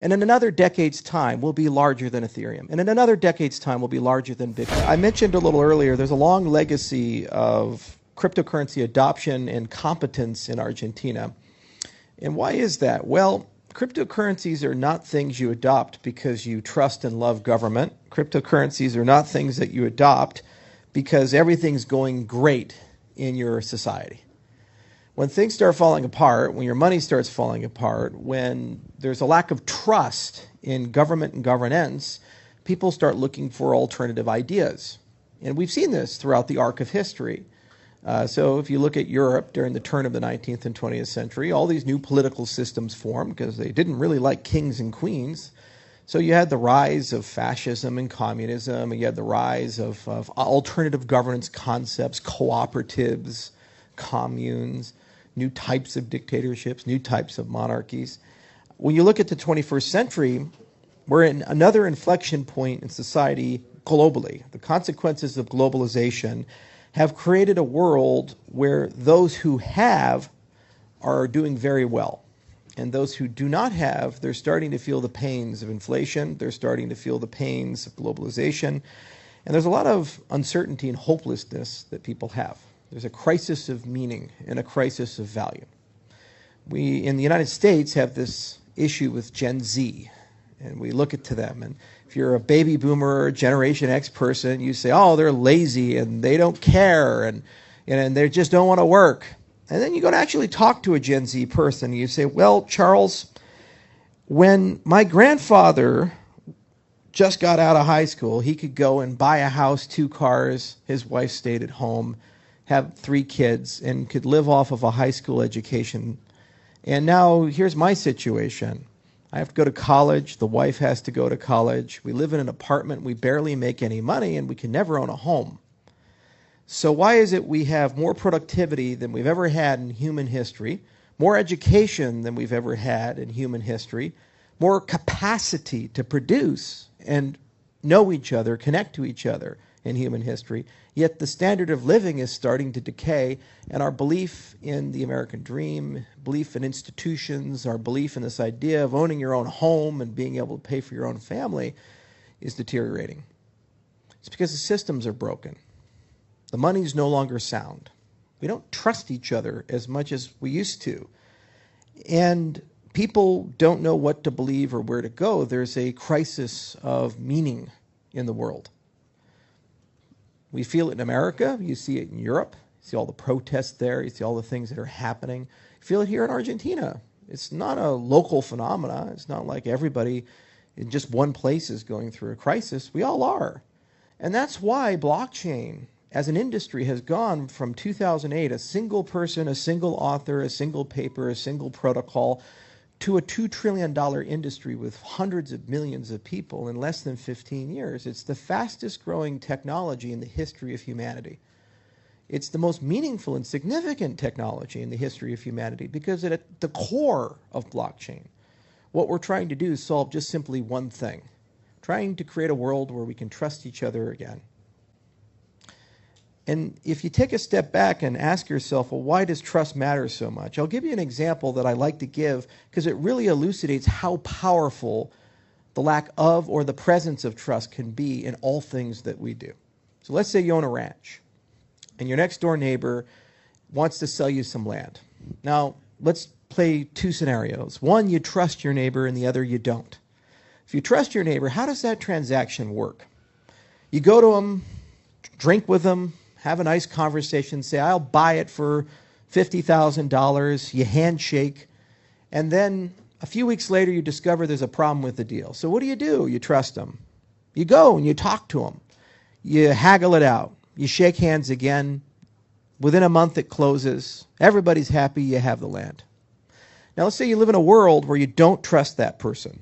And in another decade's time, we'll be larger than Ethereum. And in another decade's time, we'll be larger than Bitcoin. I mentioned a little earlier, there's a long legacy of cryptocurrency adoption and competence in Argentina. And why is that? Well, cryptocurrencies are not things you adopt because you trust and love government. Cryptocurrencies are not things that you adopt because everything's going great in your society. When things start falling apart, when your money starts falling apart, when there's a lack of trust in government and governance, people start looking for alternative ideas. And we've seen this throughout the arc of history. So if you look at Europe during the turn of the 19th and 20th century, all these new political systems formed because they didn't really like kings and queens. So you had the rise of fascism and communism, and you had the rise of alternative governance concepts, cooperatives, communes, new types of dictatorships, new types of monarchies. When you look at the 21st century, we're in another inflection point in society globally. The consequences of globalization have created a world where those who have are doing very well. And those who do not have, they're starting to feel the pains of inflation. They're starting to feel the pains of globalization. And there's a lot of uncertainty and hopelessness that people have. There's a crisis of meaning and a crisis of value. We, in the United States, have this issue with Gen Z, and we look to them. And if you're a baby boomer or Generation X person, you say, oh, they're lazy and they don't care and they just don't want to work. And then you go to actually talk to a Gen Z person, and you say, well, Charles, when my grandfather just got out of high school, he could go and buy a house, 2 cars, his wife stayed at home, have 3 kids, and could live off of a high school education. And now here's my situation. I have to go to college. The wife has to go to college. We live in an apartment. We barely make any money, and we can never own a home. So why is it we have more productivity than we've ever had in human history, more education than we've ever had in human history, more capacity to produce and know each other, connect to each other in human history, yet the standard of living is starting to decay, and our belief in the American dream, belief in institutions, our belief in this idea of owning your own home and being able to pay for your own family is deteriorating. It's because the systems are broken. The money's no longer sound. We don't trust each other as much as we used to. And people don't know what to believe or where to go. There's a crisis of meaning in the world. We feel it in America. You see it in Europe. You see all the protests there. You see all the things that are happening. You feel it here in Argentina. It's not a local phenomena. It's not like everybody in just one place is going through a crisis. We all are. And that's why blockchain as an industry has gone from 2008, a single person, a single author, a single paper, a single protocol, to a $2 trillion industry with hundreds of millions of people in less than 15 years. It's the fastest growing technology in the history of humanity. It's the most meaningful and significant technology in the history of humanity because at the core of blockchain, what we're trying to do is solve just simply one thing, trying to create a world where we can trust each other again. And if you take a step back and ask yourself, well, why does trust matter so much? I'll give you an example that I like to give because it really elucidates how powerful the lack of or the presence of trust can be in all things that we do. So let's say you own a ranch and your next door neighbor wants to sell you some land. Now, let's play 2 scenarios. One, you trust your neighbor, and the other you don't. If you trust your neighbor, how does that transaction work? You go to him, drink with him, have a nice conversation, say, I'll buy it for $50,000. You handshake. And then a few weeks later, you discover there's a problem with the deal. So what do? You trust him. You go and you talk to him. You haggle it out. You shake hands again. Within a month, it closes. Everybody's happy. You have the land. Now, let's say you live in a world where you don't trust that person.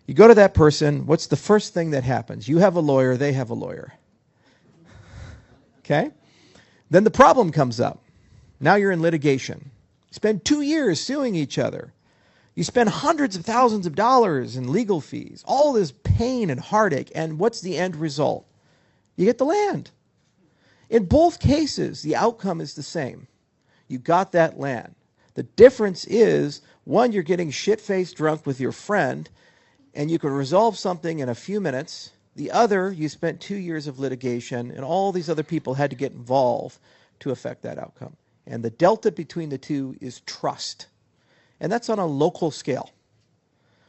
You go to that person. What's the first thing that happens? You have a lawyer. They have a lawyer. Okay? Then the problem comes up. Now you're in litigation. You spend 2 years suing each other. You spend hundreds of thousands of dollars in legal fees, all this pain and heartache, and what's the end result? You get the land. In both cases, the outcome is the same. You got that land. The difference is, one, you're getting shit-faced drunk with your friend, and you can resolve something in a few minutes. The other, you spent 2 years of litigation, and all these other people had to get involved to affect that outcome. And the delta between the two is trust. And that's on a local scale.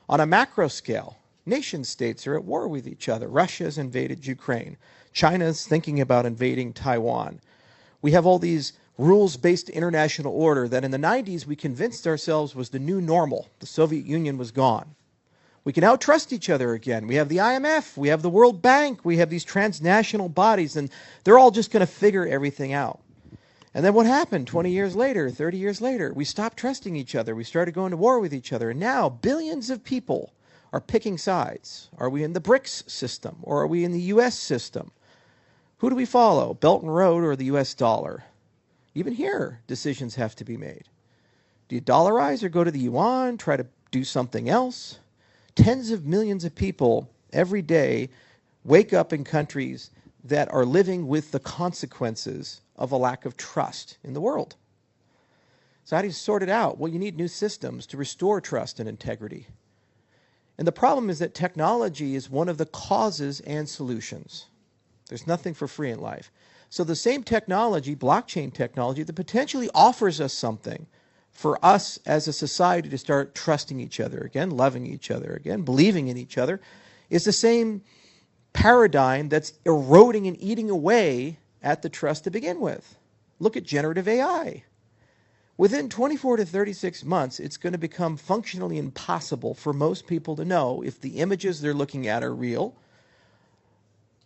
On a macro scale, nation states are at war with each other. Russia has invaded Ukraine. China's thinking about invading Taiwan. We have all these rules-based international order that in the 90s we convinced ourselves was the new normal. The Soviet Union was gone. We can now trust each other again. We have the IMF, we have the World Bank, we have these transnational bodies, and they're all just going to figure everything out. And then what happened 20 years later, 30 years later? We stopped trusting each other. We started going to war with each other. And now billions of people are picking sides. Are we in the BRICS system, or are we in the U.S. system? Who do we follow, Belt and Road or the U.S. dollar? Even here, decisions have to be made. Do you dollarize or go to the yuan, try to do something else? Tens of millions of people every day wake up in countries that are living with the consequences of a lack of trust in the world. So how do you sort it out? Well, you need new systems to restore trust and integrity. And the problem is that technology is one of the causes and solutions. There's nothing for free in life. So the same technology, blockchain technology, that potentially offers us something for us as a society to start trusting each other again, loving each other again, believing in each other, is the same paradigm that's eroding and eating away at the trust to begin with. Look at generative AI. Within 24 to 36 months, it's going to become functionally impossible for most people to know if the images they're looking at are real,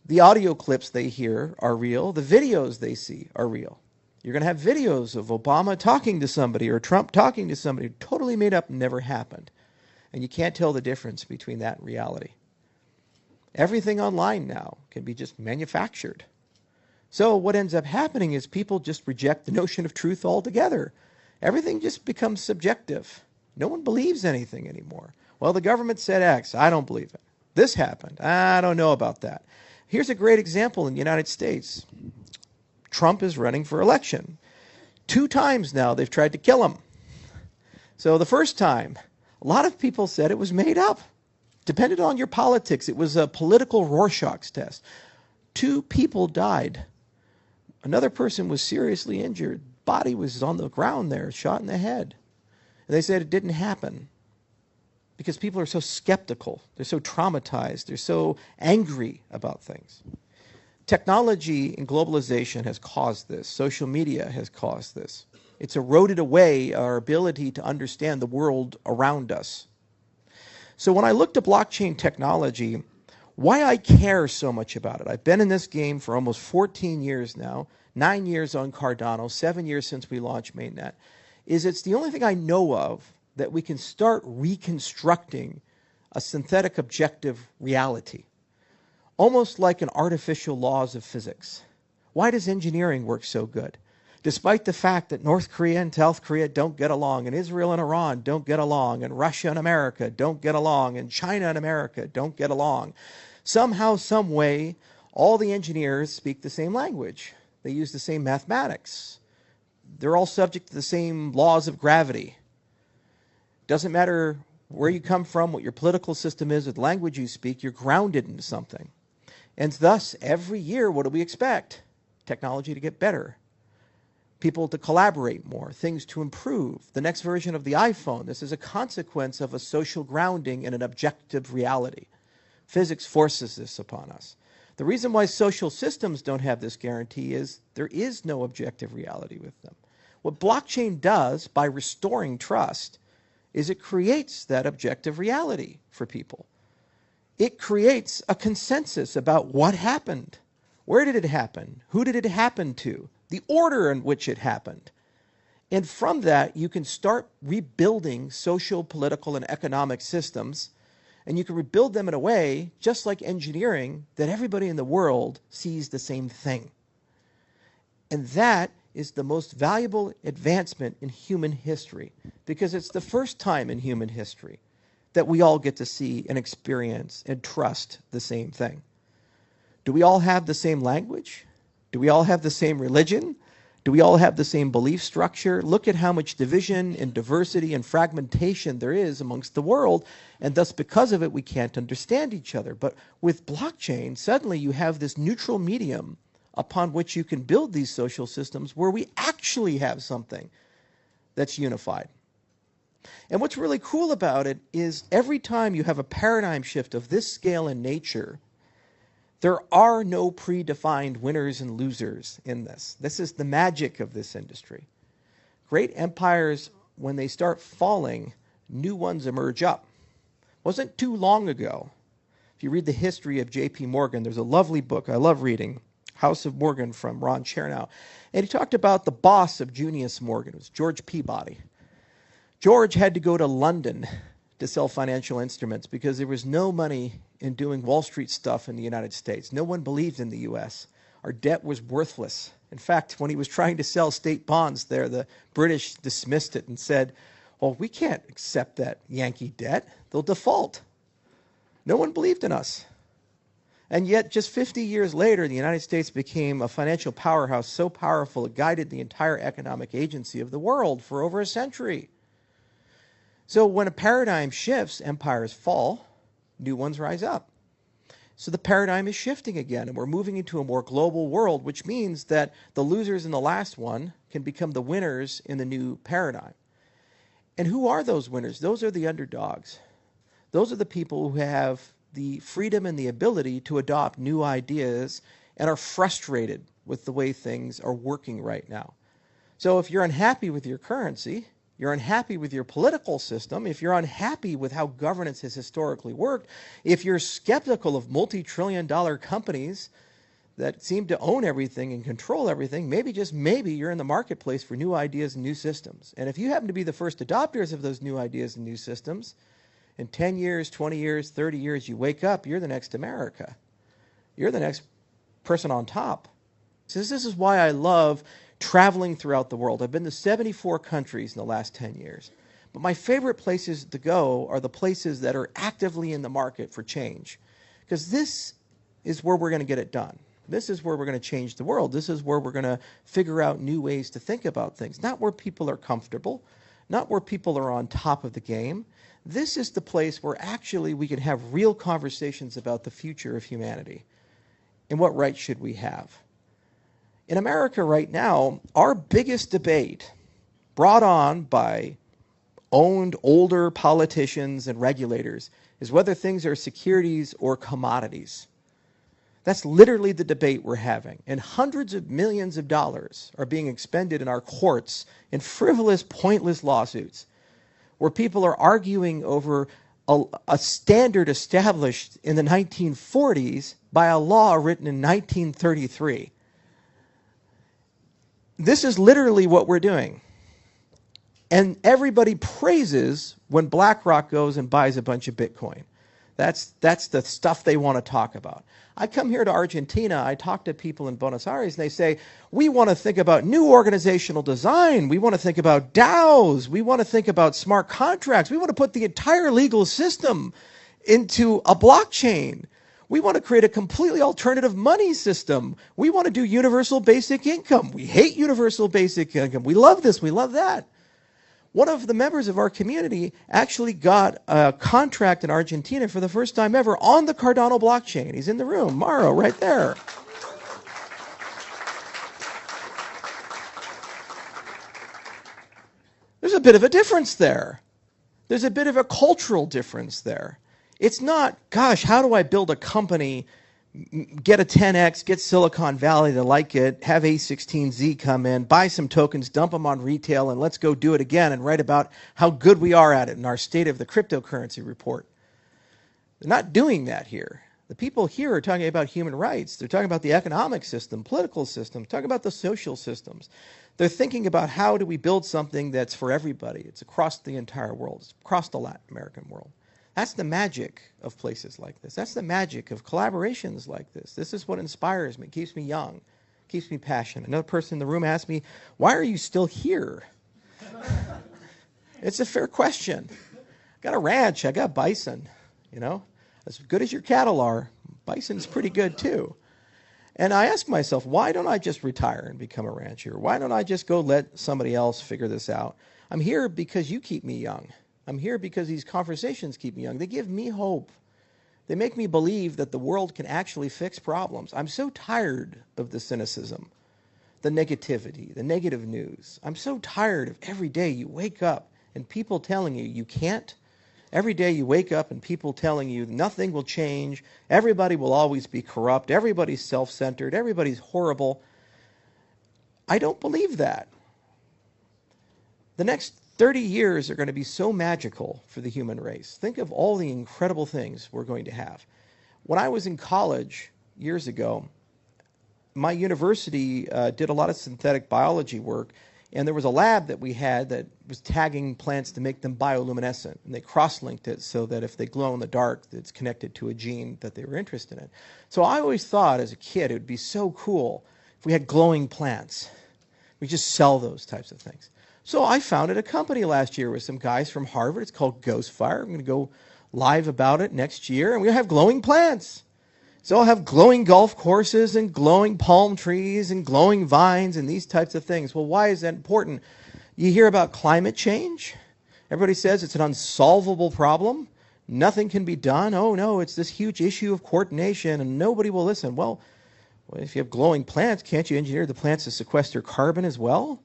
the audio clips they hear are real, the videos they see are real. You're going to have videos of Obama talking to somebody or Trump talking to somebody totally made up, never happened. And you can't tell the difference between that and reality. Everything online now can be just manufactured. So what ends up happening is people just reject the notion of truth altogether. Everything just becomes subjective. No one believes anything anymore. Well, the government said X. I don't believe it. This happened. I don't know about that. Here's a great example in the United States. Trump is running for election. 2 times now they've tried to kill him. So the first time, a lot of people said it was made up. Depended on your politics. It was a political Rorschach's test. 2 people died. Another person was seriously injured. Body was on the ground there, shot in the head. And they said it didn't happen because people are so skeptical. They're so traumatized. They're so angry about things. Technology and globalization has caused this. Social media has caused this. It's eroded away our ability to understand the world around us. So when I looked at blockchain technology, why I care so much about it, I've been in this game for almost 14 years now, 9 years on Cardano, 7 years since we launched mainnet, is it's the only thing I know of that we can start reconstructing a synthetic objective reality. Almost like an artificial laws of physics. Why does engineering work so good? Despite the fact that North Korea and South Korea don't get along, and Israel and Iran don't get along, and Russia and America don't get along, and China and America don't get along. Somehow, some way, all the engineers speak the same language. They use the same mathematics. They're all subject to the same laws of gravity. Doesn't matter where you come from, what your political system is, or the language you speak, you're grounded in something. And thus, every year, what do we expect? Technology to get better. People to collaborate more, things to improve. The next version of the iPhone, this is a consequence of a social grounding in an objective reality. Physics forces this upon us. The reason why social systems don't have this guarantee is there is no objective reality with them. What blockchain does by restoring trust is it creates that objective reality for people. It creates a consensus about what happened. Where did it happen? Who did it happen to? The order in which it happened. And from that, you can start rebuilding social, political, and economic systems. And you can rebuild them in a way, just like engineering, that everybody in the world sees the same thing. And that is the most valuable advancement in human history, because it's the first time in human history that we all get to see and experience and trust the same thing. Do we all have the same language? Do we all have the same religion? Do we all have the same belief structure? Look at how much division and diversity and fragmentation there is amongst the world, and thus because of it we can't understand each other. But with blockchain, suddenly you have this neutral medium upon which you can build these social systems where we actually have something that's unified. And what's really cool about it is every time you have a paradigm shift of this scale and nature, there are no predefined winners and losers in this. This is the magic of this industry. Great empires, when they start falling, new ones emerge up. Wasn't too long ago. If you read the history of J.P. Morgan, there's a lovely book I love reading, House of Morgan from Ron Chernow. And he talked about the boss of Junius Morgan. It was George Peabody. George had to go to London to sell financial instruments because there was no money in doing Wall Street stuff in the United States. No one believed in the U.S. Our debt was worthless. In fact, when he was trying to sell state bonds there, the British dismissed it and said, well, we can't accept that Yankee debt. They'll default. No one believed in us. And yet, just 50 years later, the United States became a financial powerhouse so powerful it guided the entire economic agency of the world for over a century. So when a paradigm shifts, empires fall, new ones rise up. So the paradigm is shifting again, and we're moving into a more global world, which means that the losers in the last one can become the winners in the new paradigm. And who are those winners? Those are the underdogs. Those are the people who have the freedom and the ability to adopt new ideas and are frustrated with the way things are working right now. So if you're unhappy with your currency, you're unhappy with your political system, if you're unhappy with how governance has historically worked, if you're skeptical of multi-trillion-dollar companies that seem to own everything and control everything, maybe, just maybe, you're in the marketplace for new ideas and new systems. And if you happen to be the first adopters of those new ideas and new systems, in 10 years, 20 years, 30 years, you wake up, you're the next America. You're the next person on top. So this is why I love traveling throughout the world. I've been to 74 countries in the last 10 years. But my favorite places to go are the places that are actively in the market for change. Because this is where we're going to get it done. This is where we're going to change the world. This is where we're going to figure out new ways to think about things. Not where people are comfortable, not where people are on top of the game. This is the place where actually we can have real conversations about the future of humanity and what rights should we have. In America right now, our biggest debate, brought on by owned older politicians and regulators, is whether things are securities or commodities. That's literally the debate we're having. And hundreds of millions of dollars are being expended in our courts in frivolous, pointless lawsuits, where people are arguing over a standard established in the 1940s by a law written in 1933. This is literally what we're doing. And everybody praises when BlackRock goes and buys a bunch of Bitcoin. That's the stuff they want to talk about. I come here to Argentina, I talk to people in Buenos Aires, and they say, we want to think about new organizational design. We want to think about DAOs. We want to think about smart contracts. We want to put the entire legal system into a blockchain. We want to create a completely alternative money system. We want to do universal basic income. We hate universal basic income. We love this. We love that. One of the members of our community actually got a contract in Argentina for the first time ever on the Cardano blockchain. He's in the room, Mauro, right there. There's a bit of a difference there. There's a bit of a cultural difference there. It's not, gosh, how do I build a company, get a 10x, get Silicon Valley to like it, have A16Z come in, buy some tokens, dump them on retail, and let's go do it again and write about how good we are at it in our State of the Cryptocurrency report. They're not doing that here. The people here are talking about human rights. They're talking about the economic system, political system, talking about the social systems. They're thinking about how do we build something that's for everybody. It's across the entire world. It's across the Latin American world. That's the magic of places like this. That's the magic of collaborations like this. This is what inspires me, keeps me young, keeps me passionate. Another person in the room asked me, why are you still here? It's a fair question. I got a ranch. I got bison. You know, as good as your cattle are, bison's pretty good too. And I ask myself, why don't I just retire and become a rancher? Why don't I just go let somebody else figure this out? I'm here because you keep me young. I'm here because these conversations keep me young. They give me hope. They make me believe that the world can actually fix problems. I'm so tired of the cynicism, the negativity, the negative news. I'm so tired of every day you wake up and people telling you you can't. Every day you wake up and people telling you nothing will change, everybody will always be corrupt, everybody's self-centered, everybody's horrible. I don't believe that. The next 30 years are going to be so magical for the human race. Think of all the incredible things we're going to have. When I was in college years ago, my university did a lot of synthetic biology work, and there was a lab that we had that was tagging plants to make them bioluminescent, and they cross-linked it so that if they glow in the dark, it's connected to a gene that they were interested in. So I always thought as a kid it would be so cool if we had glowing plants. We just sell those types of things. So I founded a company last year with some guys from Harvard. It's called Ghostfire. I'm going to go live about it next year, and we're going to have glowing plants. So I'll have glowing golf courses and glowing palm trees and glowing vines and these types of things. Well, why is that important? You hear about climate change. Everybody says it's an unsolvable problem. Nothing can be done. Oh, no, it's this huge issue of coordination, and nobody will listen. Well, if you have glowing plants, can't you engineer the plants to sequester carbon as well?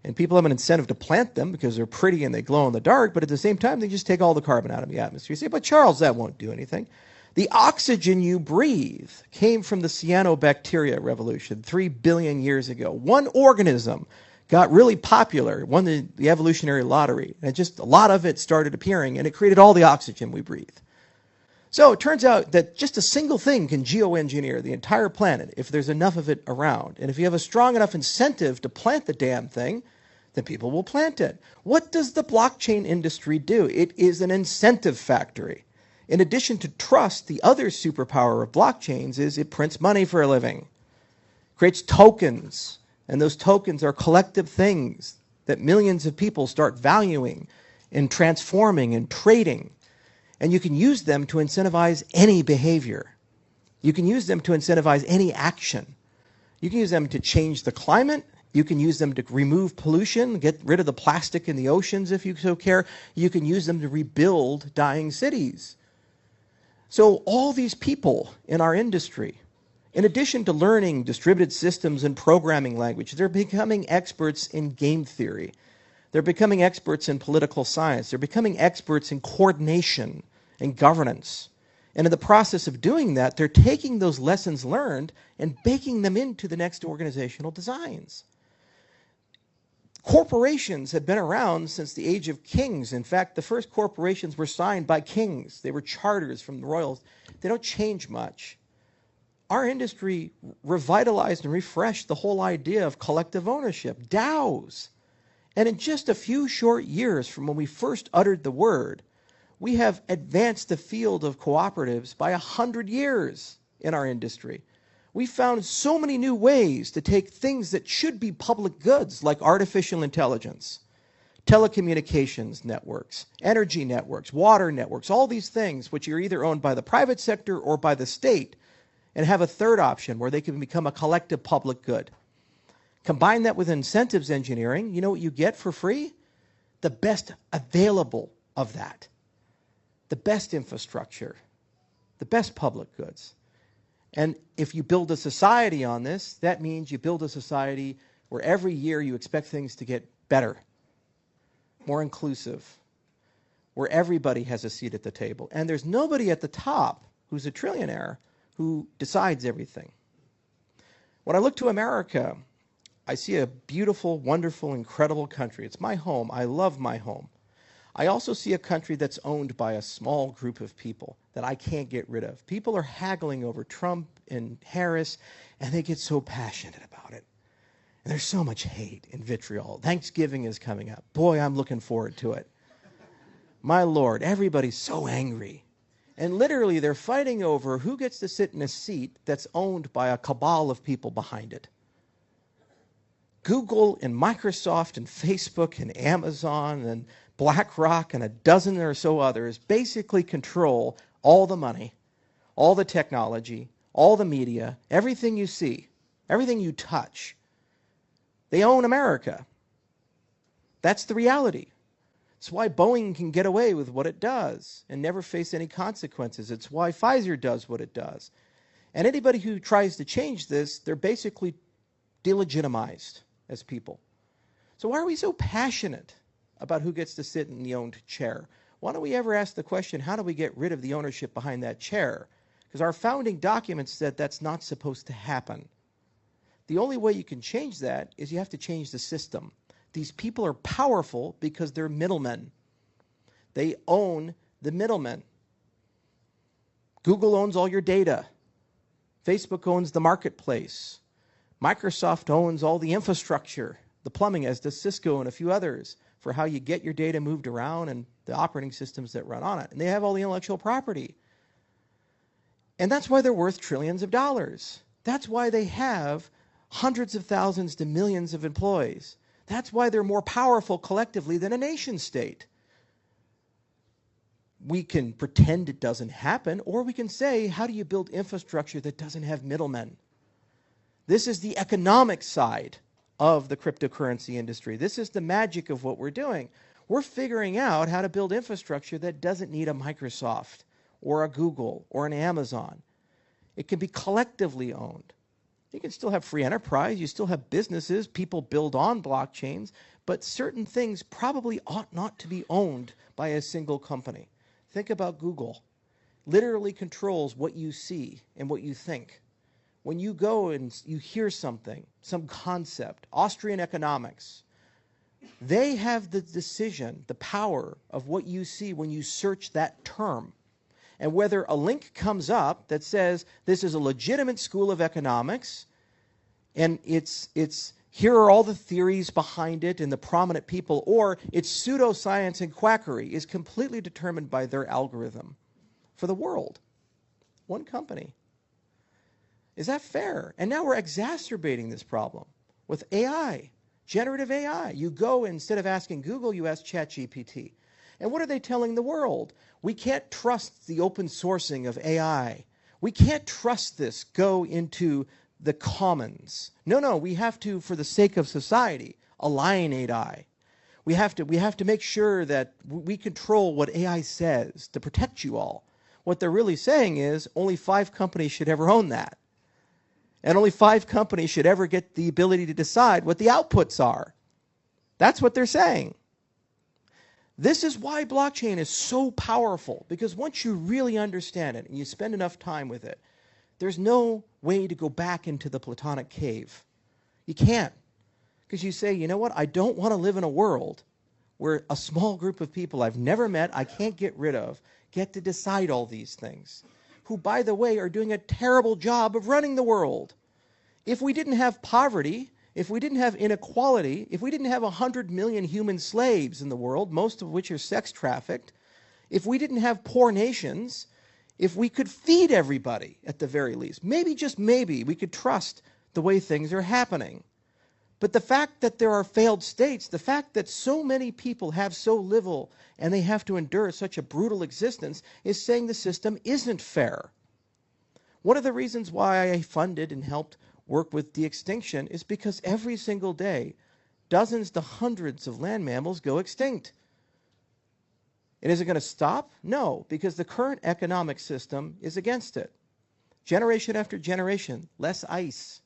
And people have an incentive to plant them because they're pretty and they glow in the dark, but at the same time, they just take all the carbon out of the atmosphere. You say, but Charles, that won't do anything. The oxygen you breathe came from the cyanobacteria revolution 3 billion years ago. One organism got really popular, won the evolutionary lottery, and just a lot of it started appearing, and it created all the oxygen we breathe. So it turns out that just a single thing can geoengineer the entire planet if there's enough of it around. And if you have a strong enough incentive to plant the damn thing, then people will plant it. What does the blockchain industry do? It is an incentive factory. In addition to trust, the other superpower of blockchains is it prints money for a living, creates tokens, and those tokens are collective things that millions of people start valuing and transforming and trading. And you can use them to incentivize any behavior. You can use them to incentivize any action. You can use them to change the climate. You can use them to remove pollution, get rid of the plastic in the oceans if you so care. You can use them to rebuild dying cities. So all these people in our industry, in addition to learning distributed systems and programming language, they're becoming experts in game theory. They're becoming experts in political science. They're becoming experts in coordination and governance. And in the process of doing that, they're taking those lessons learned and baking them into the next organizational designs. Corporations have been around since the age of kings. In fact, the first corporations were signed by kings. They were charters from the royals. They don't change much. Our industry revitalized and refreshed the whole idea of collective ownership, DAOs. And in just a few short years from when we first uttered the word, we have advanced the field of cooperatives by 100 years in our industry. We found so many new ways to take things that should be public goods, like artificial intelligence, telecommunications networks, energy networks, water networks, all these things which are either owned by the private sector or by the state, and have a third option where they can become a collective public good. Combine that with incentives engineering, you know what you get for free? The best available of that. The best infrastructure, the best public goods. And if you build a society on this, that means you build a society where every year you expect things to get better, more inclusive, where everybody has a seat at the table. And there's nobody at the top who's a trillionaire who decides everything. When I look to America, I see a beautiful, wonderful, incredible country. It's my home. I love my home. I also see a country that's owned by a small group of people that I can't get rid of. People are haggling over Trump and Harris, and they get so passionate about it. And there's so much hate and vitriol. Thanksgiving is coming up. Boy, I'm looking forward to it. My Lord, everybody's so angry. And literally, they're fighting over who gets to sit in a seat that's owned by a cabal of people behind it. Google and Microsoft and Facebook and Amazon and BlackRock and a dozen or so others basically control all the money, all the technology, all the media, everything you see, everything you touch, they own America. That's the reality. It's why Boeing can get away with what it does and never face any consequences. It's why Pfizer does what it does. And anybody who tries to change this, they're basically delegitimized as people. So why are we so passionate about who gets to sit in the owned chair? Why don't we ever ask the question, how do we get rid of the ownership behind that chair? Because our founding documents said that's not supposed to happen. The only way you can change that is you have to change the system. These people are powerful because they're middlemen. They own the middlemen. Google owns all your data. Facebook owns the marketplace. Microsoft owns all the infrastructure, the plumbing, as does Cisco and a few others, for how you get your data moved around and the operating systems that run on it. And they have all the intellectual property. And that's why they're worth trillions of dollars. That's why they have hundreds of thousands to millions of employees. That's why they're more powerful collectively than a nation state. We can pretend it doesn't happen, or we can say, how do you build infrastructure that doesn't have middlemen? This is the economic side of the cryptocurrency industry. This is the magic of what we're doing. We're figuring out how to build infrastructure that doesn't need a Microsoft or a Google or an Amazon. It can be collectively owned. You can still have free enterprise, you still have businesses, people build on blockchains, but certain things probably ought not to be owned by a single company. Think about Google. Literally controls what you see and what you think. When you go and you hear something, some concept, Austrian economics, they have the decision, the power of what you see when you search that term. And whether a link comes up that says this is a legitimate school of economics, and it's here are all the theories behind it and the prominent people, or it's pseudoscience and quackery, is completely determined by their algorithm for the world. One company. Is that fair? And now we're exacerbating this problem with AI, generative AI. You go, instead of asking Google, you ask ChatGPT. And what are they telling the world? We can't trust the open sourcing of AI. We can't trust this go into the commons. No, we have to, for the sake of society, align AI. We have to make sure that we control what AI says to protect you all. What they're really saying is only 5 companies should ever own that. And only 5 companies should ever get the ability to decide what the outputs are. That's what they're saying. This is why blockchain is so powerful, because once you really understand it and you spend enough time with it, there's no way to go back into the Platonic cave. You can't. Because you say, you know what, I don't want to live in a world where a small group of people I've never met, I can't get rid of, get to decide all these things, who, by the way, are doing a terrible job of running the world. If we didn't have poverty, if we didn't have inequality, if we didn't have 100 million human slaves in the world, most of which are sex trafficked, if we didn't have poor nations, if we could feed everybody at the very least, maybe, just maybe, we could trust the way things are happening. But the fact that there are failed states, the fact that so many people have so little and they have to endure such a brutal existence, is saying the system isn't fair. One of the reasons why I funded and helped work with de-extinction is because every single day, dozens to hundreds of land mammals go extinct. And is it going to stop? No, because the current economic system is against it. Generation after generation, less ice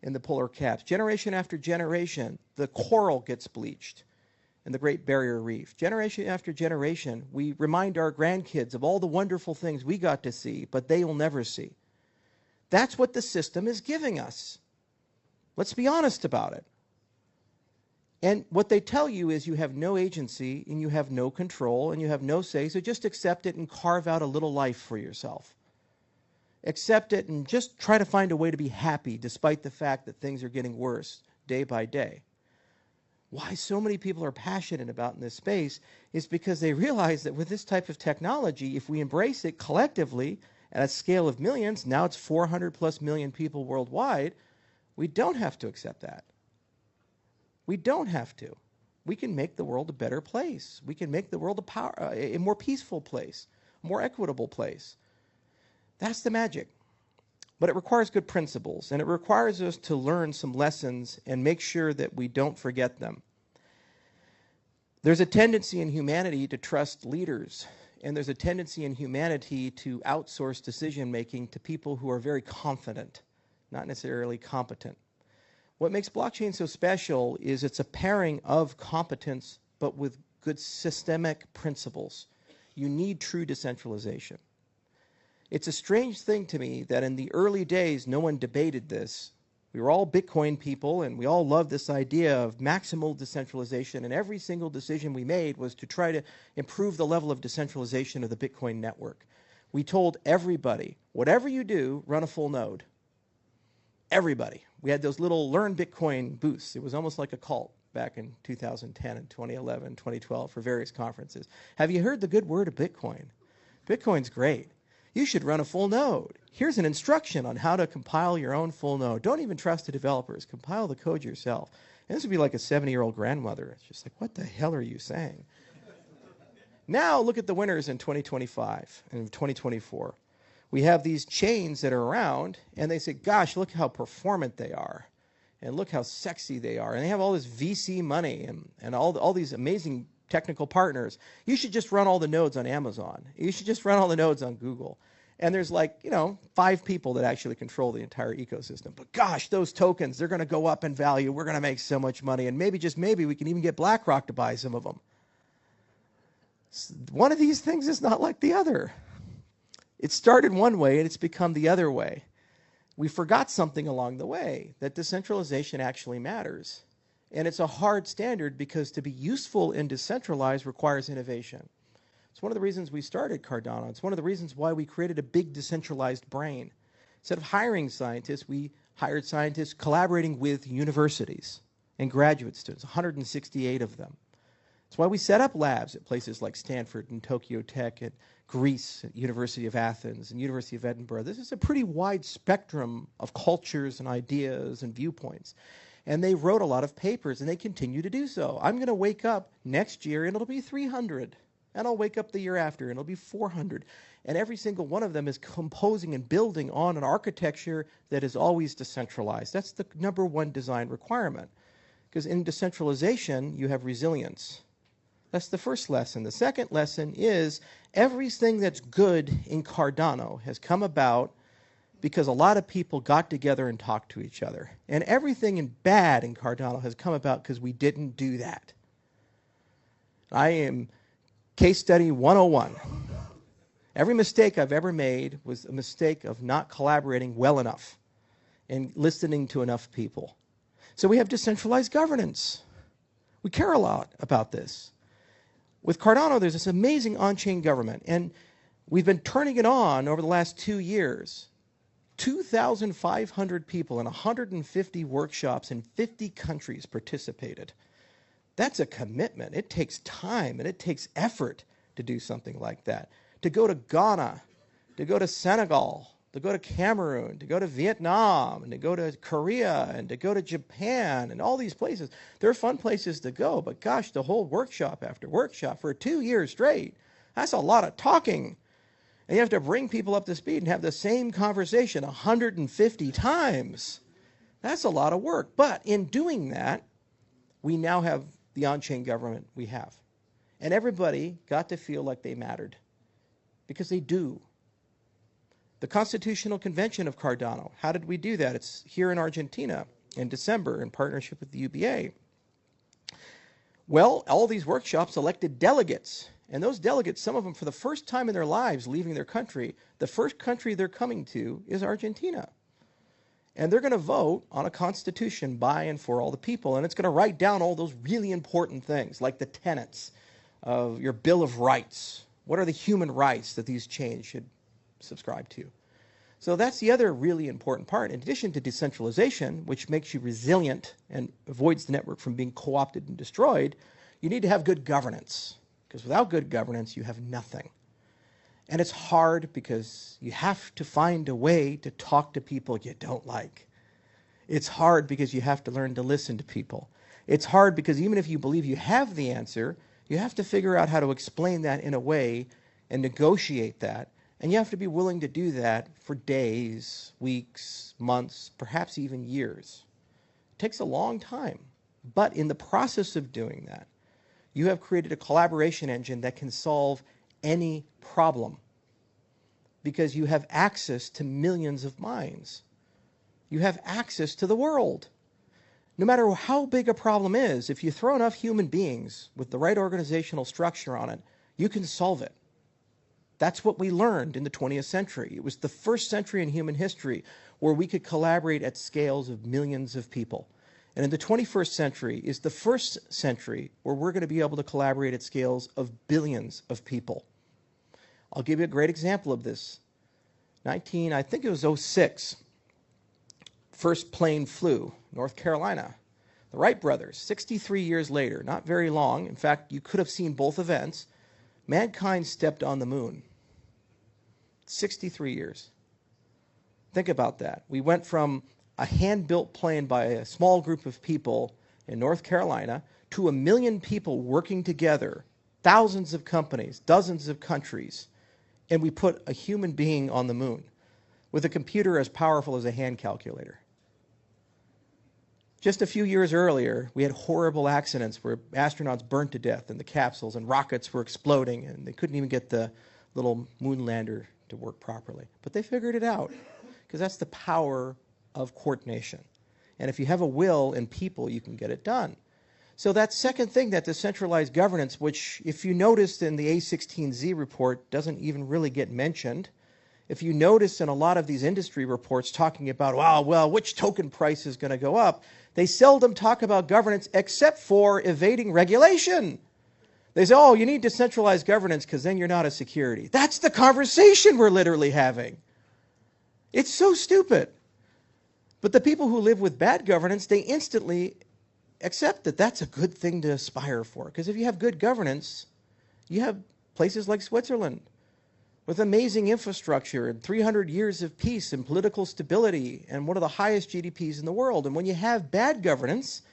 in the polar caps. Generation after generation, the coral gets bleached in the Great Barrier Reef. Generation after generation, we remind our grandkids of all the wonderful things we got to see, but they will never see. That's what the system is giving us. Let's be honest about it. And what they tell you is you have no agency and you have no control and you have no say, so just accept it and carve out a little life for yourself. Accept it and just try to find a way to be happy despite the fact that things are getting worse day by day. Why so many people are passionate about in this space is because they realize that with this type of technology, if we embrace it collectively at a scale of millions, now it's 400 plus million people worldwide, we don't have to accept that. We don't have to. We can make the world a better place. We can make the world a more peaceful place, a more equitable place. That's the magic. But it requires good principles, and it requires us to learn some lessons and make sure that we don't forget them. There's a tendency in humanity to trust leaders, and there's a tendency in humanity to outsource decision-making to people who are very confident, not necessarily competent. What makes blockchain so special is it's a pairing of competence, but with good systemic principles. You need true decentralization. It's a strange thing to me that in the early days, no one debated this. We were all Bitcoin people, and we all loved this idea of maximal decentralization, and every single decision we made was to try to improve the level of decentralization of the Bitcoin network. We told everybody, whatever you do, run a full node. Everybody. We had those little Learn Bitcoin booths. It was almost like a cult back in 2010 and 2011, 2012 for various conferences. Have you heard the good word of Bitcoin? Bitcoin's great. You should run a full node. Here's an instruction on how to compile your own full node. Don't even trust the developers. Compile the code yourself. And this would be like a 70-year-old grandmother. It's just like, what the hell are you saying? Now look at the winners in 2025 and 2024. We have these chains that are around, and they say, gosh, look how performant they are, and look how sexy they are. And they have all this VC money and all these amazing technical partners. You should just run all the nodes on Amazon. You should just run all the nodes on Google. And there's like, 5 people that actually control the entire ecosystem. But gosh, those tokens, they're going to go up in value. We're going to make so much money. And maybe, just maybe, we can even get BlackRock to buy some of them. One of these things is not like the other. It started one way, and it's become the other way. We forgot something along the way, that decentralization actually matters. And it's a hard standard because to be useful and decentralized requires innovation. It's one of the reasons we started Cardano. It's one of the reasons why we created a big decentralized brain. Instead of hiring scientists, we hired scientists collaborating with universities and graduate students, 168 of them. It's why we set up labs at places like Stanford and Tokyo Tech and Greece, at University of Athens and University of Edinburgh. This is a pretty wide spectrum of cultures and ideas and viewpoints. And they wrote a lot of papers, and they continue to do so. I'm going to wake up next year, and it'll be 300. And I'll wake up the year after, and it'll be 400. And every single one of them is composing and building on an architecture that is always decentralized. That's the #1 design requirement. Because in decentralization, you have resilience. That's the first lesson. The second lesson is everything that's good in Cardano has come about because a lot of people got together and talked to each other. And everything bad in Cardano has come about because we didn't do that. I am case study 101. Every mistake I've ever made was a mistake of not collaborating well enough and listening to enough people. So we have decentralized governance. We care a lot about this. With Cardano, there's this amazing on-chain government, and we've been turning it on over the last 2 years. 2,500 people in 150 workshops in 50 countries participated. That's a commitment. It takes time, and it takes effort to do something like that. To go to Ghana, to go to Senegal, to go to Cameroon, to go to Vietnam, and to go to Korea, and to go to Japan, and all these places. They're fun places to go, but gosh, the whole workshop after workshop for 2 years straight, that's a lot of talking. And you have to bring people up to speed and have the same conversation 150 times. That's a lot of work. But in doing that, we now have the on-chain government we have. And everybody got to feel like they mattered, because they do. The Constitutional Convention of Cardano, how did we do that? It's here in Argentina in December in partnership with the UBA. Well, all these workshops elected delegates. And those delegates, some of them for the first time in their lives leaving their country, the first country they're coming to is Argentina. And they're going to vote on a constitution by and for all the people. And it's going to write down all those really important things, like the tenets of your Bill of Rights. What are the human rights that these chains should subscribe to? So that's the other really important part. In addition to decentralization, which makes you resilient and avoids the network from being co-opted and destroyed, you need to have good governance. Because without good governance, you have nothing. And it's hard because you have to find a way to talk to people you don't like. It's hard because you have to learn to listen to people. It's hard because even if you believe you have the answer, you have to figure out how to explain that in a way and negotiate that And you have to be willing to do that for days, weeks, months, perhaps even years. It takes a long time. But in the process of doing that, you have created a collaboration engine that can solve any problem because you have access to millions of minds. You have access to the world. No matter how big a problem is, if you throw enough human beings with the right organizational structure on it, you can solve it. That's what we learned in the 20th century. It was the first century in human history where we could collaborate at scales of millions of people. And in the 21st century is the first century where we're going to be able to collaborate at scales of billions of people. I'll give you a great example of this. I think it was 06. First plane flew, North Carolina. The Wright brothers, 63 years later, not very long. In fact, you could have seen both events. Mankind stepped on the moon. 63 years. Think about that. We went from a hand-built plane by a small group of people in North Carolina to 1 million people working together, thousands of companies, dozens of countries, and we put a human being on the moon with a computer as powerful as a hand calculator. Just a few years earlier, we had horrible accidents where astronauts burned to death in the capsules and rockets were exploding and they couldn't even get the little moon lander to work properly. But they figured it out because that's the power of coordination. And if you have a will in people, you can get it done. So that second thing, that decentralized governance, which if you noticed in the A16Z report doesn't even really get mentioned. If you notice in a lot of these industry reports talking about, well, which token price is going to go up, they seldom talk about governance except for evading regulation. They say, you need decentralized governance because then you're not a security. That's the conversation we're literally having. It's so stupid. But the people who live with bad governance, they instantly accept that that's a good thing to aspire for. Because if you have good governance, you have places like Switzerland with amazing infrastructure and 300 years of peace and political stability and one of the highest GDPs in the world. And when you have bad governance,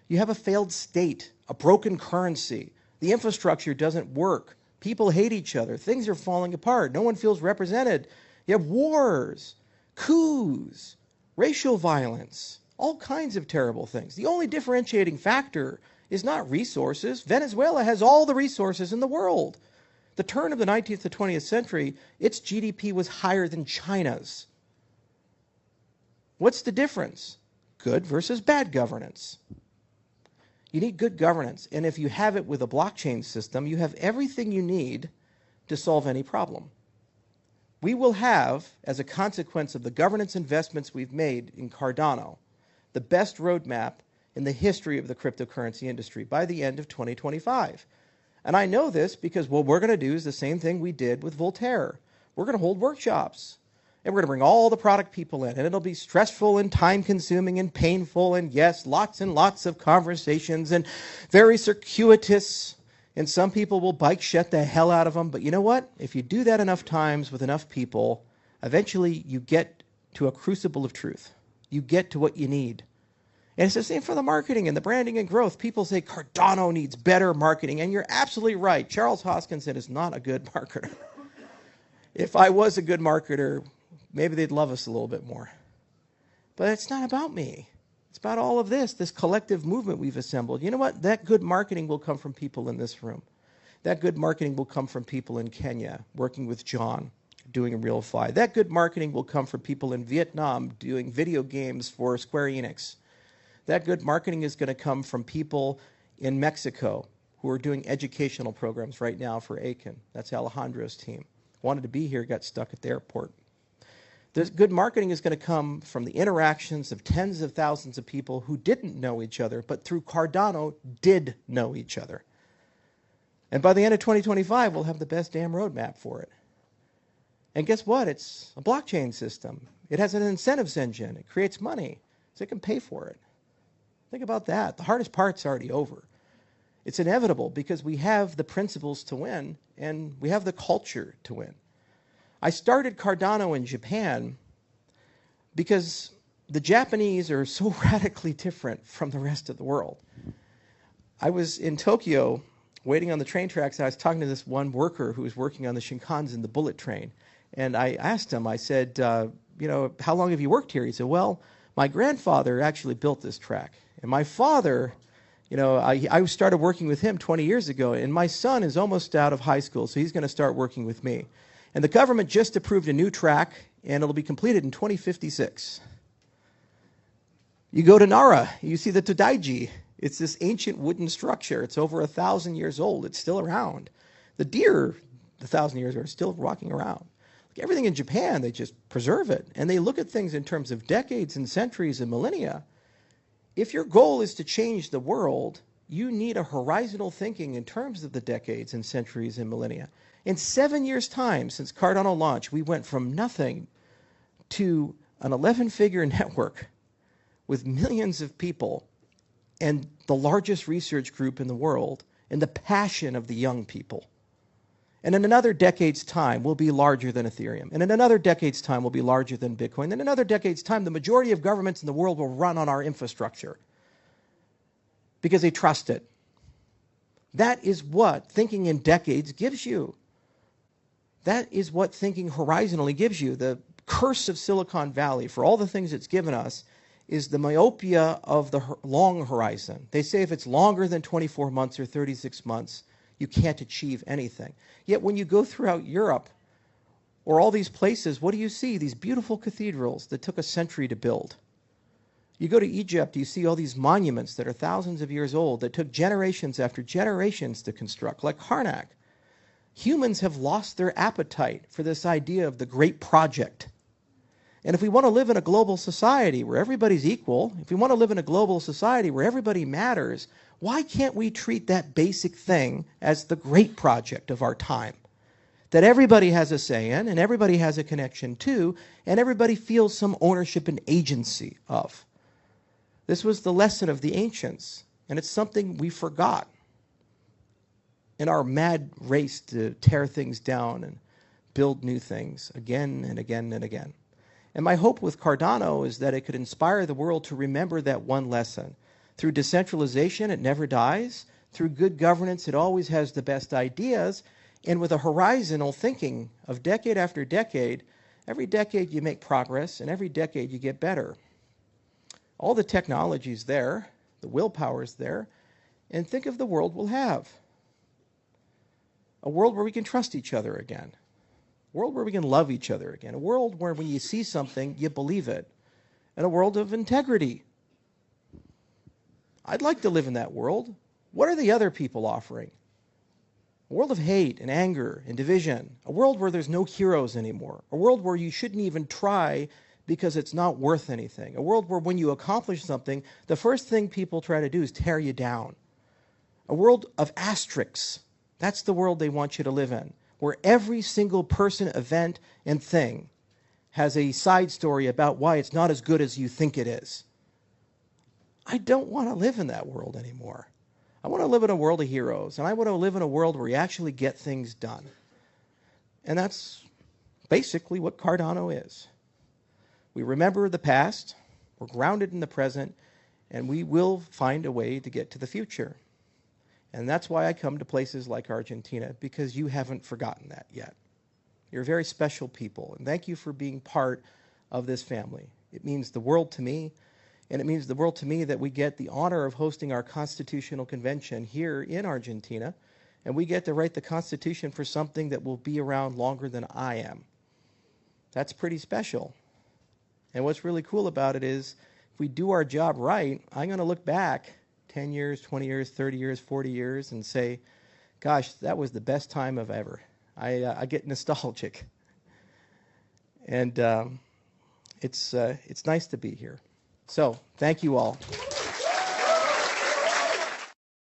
you have a failed state, a broken currency. The infrastructure doesn't work. People hate each other. Things are falling apart. No one feels represented. You have wars, coups, racial violence, all kinds of terrible things. The only differentiating factor is not resources. Venezuela has all the resources in the world. The turn of the 19th to 20th century, its GDP was higher than China's. What's the difference? Good versus bad governance. You need good governance, and if you have it with a blockchain system, you have everything you need to solve any problem. We will have, as a consequence of the governance investments we've made in Cardano, the best roadmap in the history of the cryptocurrency industry by the end of 2025. And I know this because what we're going to do is the same thing we did with Voltaire. We're going to hold workshops, and we're going to bring all the product people in, and it'll be stressful and time-consuming and painful, and yes, lots and lots of conversations and very circuitous, and some people will bike shut the hell out of them. But you know what? If you do that enough times with enough people, eventually you get to a crucible of truth. You get to what you need. And it's the same for the marketing and the branding and growth. People say Cardano needs better marketing, and you're absolutely right. Charles Hoskinson is not a good marketer. If I was a good marketer, maybe they'd love us a little bit more. But it's not about me. It's about all of this collective movement we've assembled. You know what? That good marketing will come from people in this room. That good marketing will come from people in Kenya, working with John, doing RealFi. That good marketing will come from people in Vietnam, doing video games for Square Enix. That good marketing is going to come from people in Mexico who are doing educational programs right now for Aiken. That's Alejandro's team. Wanted to be here, got stuck at the airport. This good marketing is going to come from the interactions of tens of thousands of people who didn't know each other, but through Cardano did know each other. And by the end of 2025, we'll have the best damn roadmap for it. And guess what? It's a blockchain system. It has an incentives engine. It creates money, so it can pay for it. Think about that. The hardest part's already over. It's inevitable because we have the principles to win and we have the culture to win. I started Cardano in Japan because the Japanese are so radically different from the rest of the world. I was in Tokyo waiting on the train tracks, and I was talking to this one worker who was working on the Shinkansen, the bullet train. And I asked him, I said, how long have you worked here? He said, well, my grandfather actually built this track. And my father, I started working with him 20 years ago, and my son is almost out of high school, so he's going to start working with me. And the government just approved a new track, and it'll be completed in 2056. You go to Nara, you see the Todaiji. It's this ancient wooden structure. It's over 1,000 years old. It's still around. The deer, 1,000 years, are still walking around. Like everything in Japan, they just preserve it. And they look at things in terms of decades and centuries and millennia. If your goal is to change the world, you need a horizontal thinking in terms of the decades and centuries and millennia. In 7 years' time, since Cardano launched, we went from nothing to an 11-figure network with millions of people and the largest research group in the world and the passion of the young people. And in another decade's time, we'll be larger than Ethereum. And in another decade's time, we'll be larger than Bitcoin. And in another decade's time, the majority of governments in the world will run on our infrastructure because they trust it. That is what thinking in decades gives you. That is what thinking horizontally gives you. The curse of Silicon Valley, for all the things it's given us, is the myopia of the long horizon. They say if it's longer than 24 months or 36 months, you can't achieve anything. Yet when you go throughout Europe or all these places, what do you see? These beautiful cathedrals that took a century to build. You go to Egypt, you see all these monuments that are thousands of years old that took generations after generations to construct, like Karnak. Humans have lost their appetite for this idea of the great project. And if we want to live in a global society where everybody's equal, if we want to live in a global society where everybody matters, why can't we treat that basic thing as the great project of our time? That everybody has a say in, and everybody has a connection to, and everybody feels some ownership and agency of. This was the lesson of the ancients, and it's something we forgot in our mad race to tear things down and build new things again and again and again. And my hope with Cardano is that it could inspire the world to remember that one lesson. Through decentralization, it never dies. Through good governance, it always has the best ideas. And with a horizontal thinking of decade after decade, every decade you make progress, and every decade you get better. All the technology's there, the willpower's there, and think of the world we'll have. A world where we can trust each other again. A world where we can love each other again. A world where when you see something, you believe it. And a world of integrity. I'd like to live in that world. What are the other people offering? A world of hate and anger and division. A world where there's no heroes anymore. A world where you shouldn't even try because it's not worth anything. A world where when you accomplish something, the first thing people try to do is tear you down. A world of asterisks. That's the world they want you to live in, where every single person, event, and thing has a side story about why it's not as good as you think it is. I don't want to live in that world anymore. I want to live in a world of heroes, and I want to live in a world where you actually get things done. And that's basically what Cardano is. We remember the past, we're grounded in the present, and we will find a way to get to the future. And that's why I come to places like Argentina, because you haven't forgotten that yet. You're very special people, and thank you for being part of this family. It means the world to me, and it means the world to me that we get the honor of hosting our constitutional convention here in Argentina, and we get to write the Constitution for something that will be around longer than I am. That's pretty special. And what's really cool about it is, if we do our job right, I'm going to look back 10 years, 20 years, 30 years, 40 years, and say, gosh, that was the best time of ever. I get nostalgic. And it's nice to be here. So thank you all.